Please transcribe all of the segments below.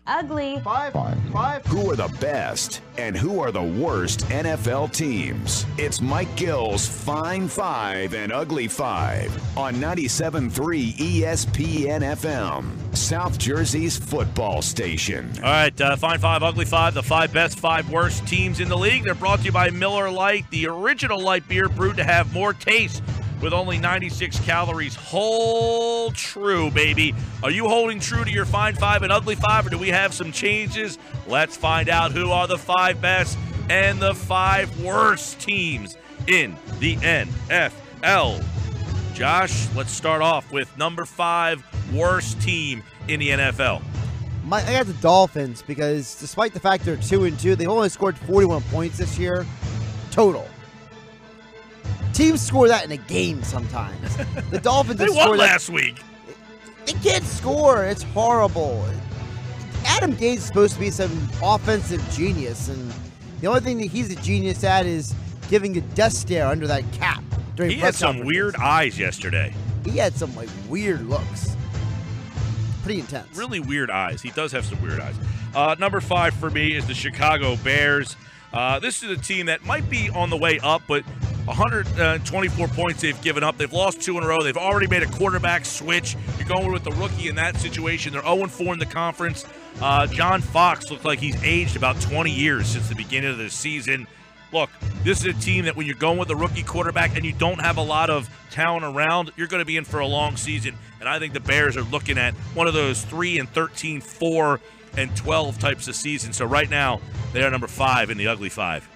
ugly. Five. Who are the best and who are the worst NFL teams? It's Mike Gill's Fine Five and Ugly Five on 97.3 ESPN FM, South Jersey's football station. All right, Fine Five, Ugly Five, the 5 best, 5 worst teams in the league. They're brought to you by Miller Lite, the original light beer brewed to have more taste with only 96 calories. Hold true, baby. Are you holding true to your Fine Five and Ugly Five, or do we have some changes? Let's find out who are the 5 best and the 5 worst teams in the NFL. Josh, let's start off with number 5 worst team in the NFL. I got the Dolphins because despite the fact they're 2-2, they've only scored 41 points this year total. Teams score that in a game sometimes. The Dolphins they won last week. They can't score. It's horrible. Adam Gates is supposed to be some offensive genius, and the only thing that he's a genius at is giving a death stare under that cap. He had some weird eyes yesterday. He had some weird looks. Pretty intense. Really weird eyes. He does have some weird eyes. Number 5 for me is the Chicago Bears. This is a team that might be on the way up, but 124 points they've given up. They've lost 2 in a row. They've already made a quarterback switch. You're going with the rookie in that situation. They're 0-4 in the conference. John Fox looks like he's aged about 20 years since the beginning of the season. Look, this is a team that when you're going with a rookie quarterback and you don't have a lot of talent around, you're going to be in for a long season. And I think the Bears are looking at one of those 3-13, 4-12 types of seasons. So right now, they are number 5 in the Ugly Five.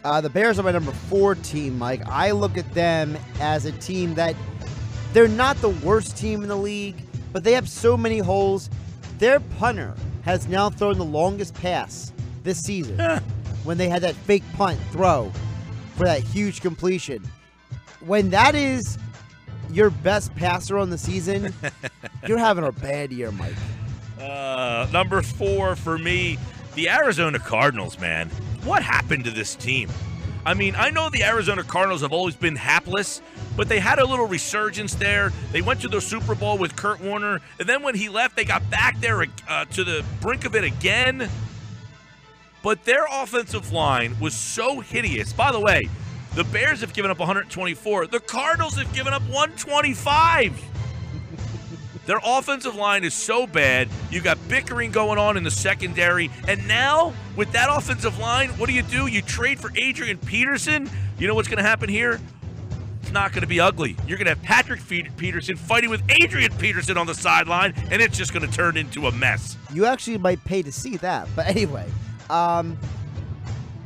The Bears are my number 4 team, Mike. I look at them as a team that they're not the worst team in the league, but they have so many holes. Their punter has now thrown the longest pass this season when they had that fake punt throw for that huge completion. When that is your best passer on the season, you're having a bad year, Mike. Number 4 for me, the Arizona Cardinals, man. What happened to this team? I mean, I know the Arizona Cardinals have always been hapless, but they had a little resurgence there. They went to the Super Bowl with Kurt Warner, and then when he left, they got back there to the brink of it again. But their offensive line was so hideous. By the way, the Bears have given up 124. The Cardinals have given up 125. Their offensive line is so bad. You got bickering going on in the secondary. And now, with that offensive line, what do? You trade for Adrian Peterson? You know what's going to happen here? It's not going to be ugly. You're going to have Patrick Peterson fighting with Adrian Peterson on the sideline, and it's just going to turn into a mess. You actually might pay to see that. But anyway, yeah,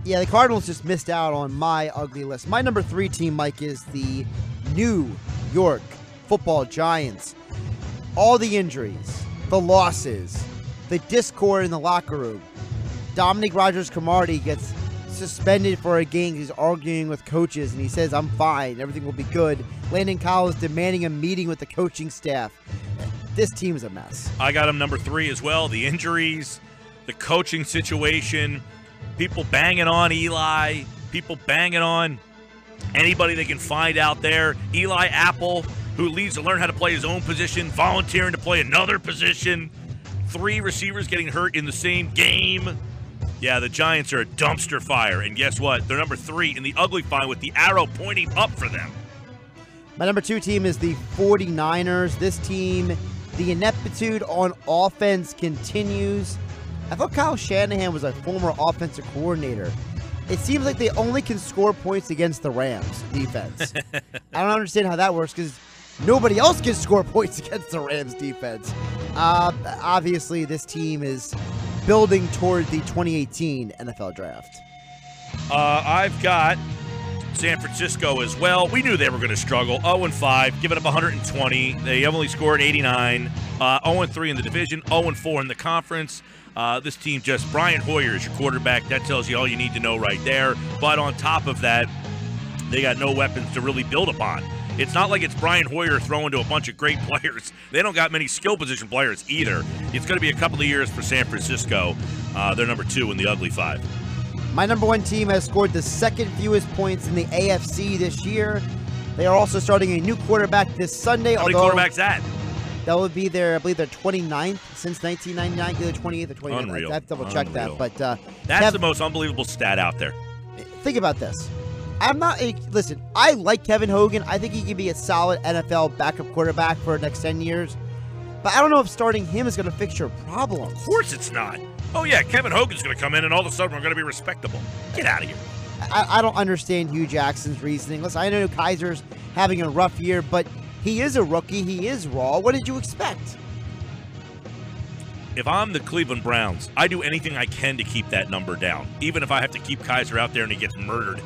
the Cardinals just missed out on my ugly list. My number 3 team, Mike, is the New York Football Giants. All the injuries, the losses, the discord in the locker room. Dominic Rodgers-Cromartie gets suspended for a game. He's arguing with coaches, and he says, I'm fine. Everything will be good. Landon Collins demanding a meeting with the coaching staff. This team is a mess. I got him number 3 as well. The injuries, the coaching situation, people banging on Eli, people banging on anybody they can find out there. Eli Apple, who needs to learn how to play his own position, volunteering to play another position. 3 receivers getting hurt in the same game. Yeah, the Giants are a dumpster fire. And guess what? They're number 3 in the Ugly Five with the arrow pointing up for them. My number 2 team is the 49ers. This team, the ineptitude on offense continues. I thought Kyle Shanahan was a former offensive coordinator. It seems like they only can score points against the Rams defense. I don't understand how that works because nobody else can score points against the Rams defense. Obviously, this team is building toward the 2018 NFL Draft. I've got San Francisco as well. We knew they were going to struggle. 0-5, giving up 120. They only scored 89. 0-3 in the division, 0-4 in the conference. This team just, Brian Hoyer is your quarterback. That tells you all you need to know right there. But on top of that, they got no weapons to really build upon. It's not like it's Brian Hoyer throwing to a bunch of great players. They don't got many skill position players either. It's going to be a couple of years for San Francisco. They're number 2 in the Ugly Five. My number 1 team has scored the second fewest points in the AFC this year. They are also starting a new quarterback this Sunday. How many quarterbacks that? That would be their, I believe, their 29th since 1999. Either 28th or 29th. Unreal. I have to double check that. But that's the most unbelievable stat out there. Think about this. Listen, I like Kevin Hogan. I think he can be a solid NFL backup quarterback for the next 10 years. But I don't know if starting him is going to fix your problems. Of course it's not. Oh, yeah, Kevin Hogan's going to come in and all of a sudden we're going to be respectable. Get out of here. I don't understand Hugh Jackson's reasoning. Listen, I know Kaiser's having a rough year, but he is a rookie. He is raw. What did you expect? If I'm the Cleveland Browns, I do anything I can to keep that number down, even if I have to keep Kaiser out there and he gets murdered.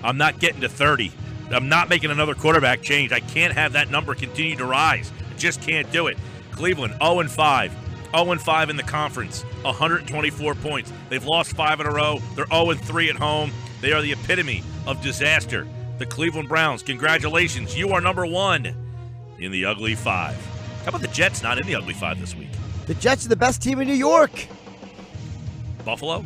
I'm not getting to 30. I'm not making another quarterback change. I can't have that number continue to rise. I just can't do it. Cleveland, 0-5. 0-5 in the conference, 124 points. They've lost 5 in a row. They're 0-3 at home. They are the epitome of disaster. The Cleveland Browns, congratulations. You are number 1 in the Ugly 5. How about the Jets not in the Ugly 5 this week? The Jets are the best team in New York. Buffalo?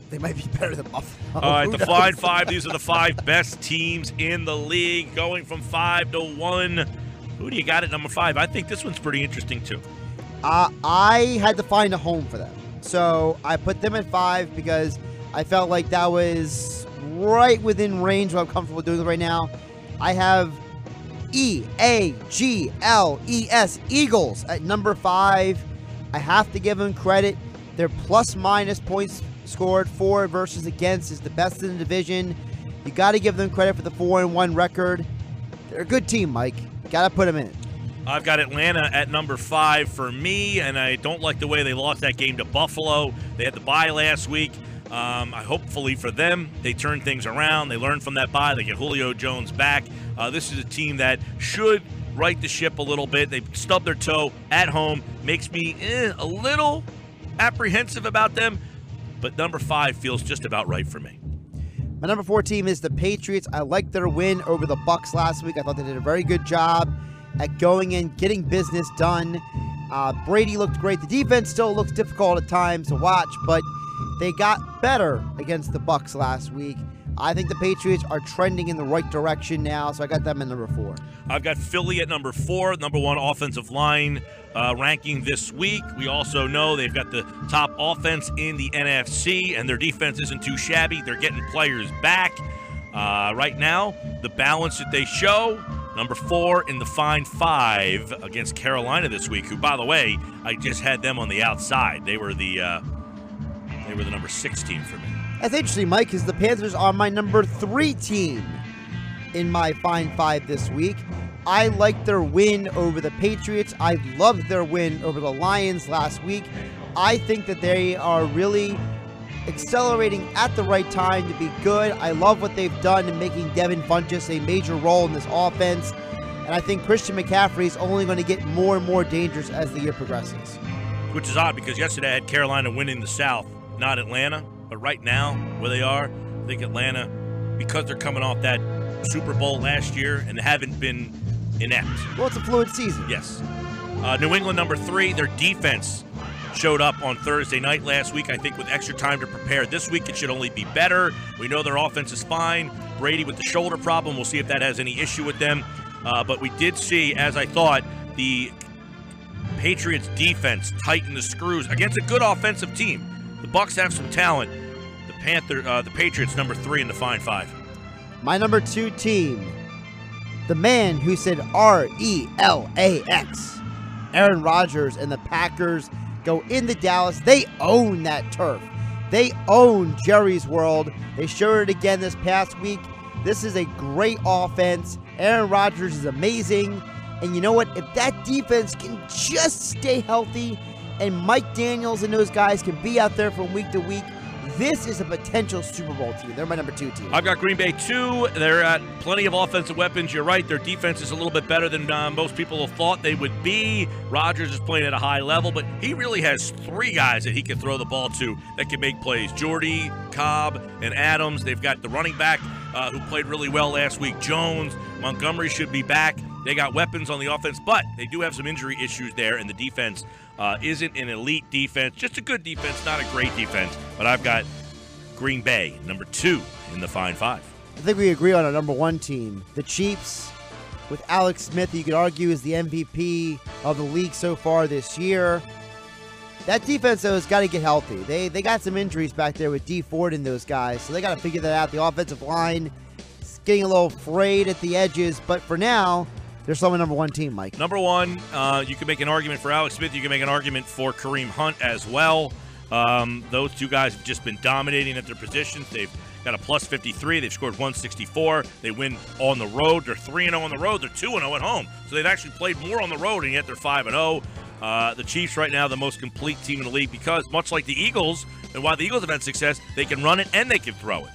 They might be better than Buffalo. All right, the Fine 5. These are the 5 best teams in the league, going from 5 to 1. Who do you got at number 5? I think this one's pretty interesting, too. I had to find a home for them. So I put them at 5 because I felt like that was right within range what I'm comfortable doing right now. I have E-A-G-L-E-S, Eagles, at number 5. I have to give them credit. Their plus-minus points scored for versus against is the best in the division. You got to give them credit for the 4-1 record. They're a good team, Mike. Got to put them in. I've got Atlanta at number 5 for me, and I don't like the way they lost that game to Buffalo. They had the bye last week. Hopefully for them, they turn things around. They learn from that bye. They get Julio Jones back. This is a team that should right the ship a little bit. They stubbed their toe at home. Makes me a little apprehensive about them, but number 5 feels just about right for me. My number 4 team is the Patriots. I liked their win over the Bucs last week. I thought they did a very good job at going in, getting business done. Brady looked great. The defense still looks difficult at times to watch, but they got better against the Bucs last week. I think the Patriots are trending in the right direction now, so I got them in number 4. I've got Philly at number 4, number 1 offensive line ranking this week. We also know they've got the top offense in the NFC, and their defense isn't too shabby. They're getting players back. Right now, the balance that they show, number 4 in the Fine 5 against Carolina this week, who, by the way, I just had them on the outside. They were the number 6 team for me. That's interesting, Mike, because the Panthers are my number 3 team in my Fine 5 this week. I liked their win over the Patriots. I loved their win over the Lions last week. I think that they are really accelerating at the right time to be good. I love what they've done in making Devin Funchess a major role in this offense. And I think Christian McCaffrey is only going to get more and more dangerous as the year progresses. Which is odd because yesterday I had Carolina winning the South, not Atlanta. But right now, where they are, I think Atlanta, because they're coming off that Super Bowl last year and haven't been inept. Well, it's a fluid season. Yes. New England, number 3, their defense showed up on Thursday night last week, I think, with extra time to prepare. This week, it should only be better. We know their offense is fine. Brady with the shoulder problem. We'll see if that has any issue with them. But we did see, as I thought, the Patriots defense tighten the screws against a good offensive team. The Bucs have some talent. The Patriots, number 3 in the Fine 5. My number 2 team, the man who said R-E-L-A-X, Aaron Rodgers and the Packers go into Dallas. They own that turf. They own Jerry's World. They showed it again this past week. This is a great offense. Aaron Rodgers is amazing. And you know what? If that defense can just stay healthy and Mike Daniels and those guys can be out there from week to week, this is a potential Super Bowl team. They're my number 2 team. I've got Green Bay 2. They're at plenty of offensive weapons. You're right. Their defense is a little bit better than most people have thought they would be. Rodgers is playing at a high level, but he really has 3 guys that he can throw the ball to that can make plays. Jordy, Cobb, and Adams. They've got the running back who played really well last week, Jones. Montgomery should be back. They got weapons on the offense, but they do have some injury issues there, and the defense isn't an elite defense. Just a good defense, not a great defense. But I've got Green Bay, number 2 in the Fine 5. I think we agree on our number 1 team. The Chiefs, with Alex Smith, you could argue is the MVP of the league so far this year. That defense, though, has got to get healthy. They got some injuries back there with D Ford and those guys, so they got to figure that out. The offensive line is getting a little frayed at the edges, but for now, they're still my number one team, Mike. Number one, you can make an argument for Alex Smith. You can make an argument for Kareem Hunt as well. Those two guys have just been dominating at their positions. They've got a plus 53. They've scored 164. They win on the road. They're 3-0 on the road. They're 2-0 at home. So they've actually played more on the road, and yet they're 5-0. The Chiefs right now, the most complete team in the league because, much like the Eagles, and why the Eagles have had success, they can run it and they can throw it.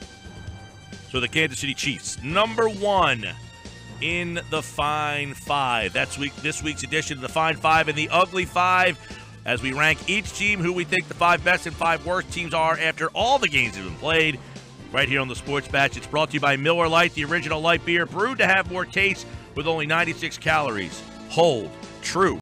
So the Kansas City Chiefs, number one in the Fine Five. That's this week's edition of the Fine Five and the Ugly Five, as we rank each team who we think the 5 best and 5 worst teams are after all the games have been played. Right here on the Sports Batch. It's brought to you by Miller Lite, the original light beer, brewed to have more taste with only 96 calories. Hold true.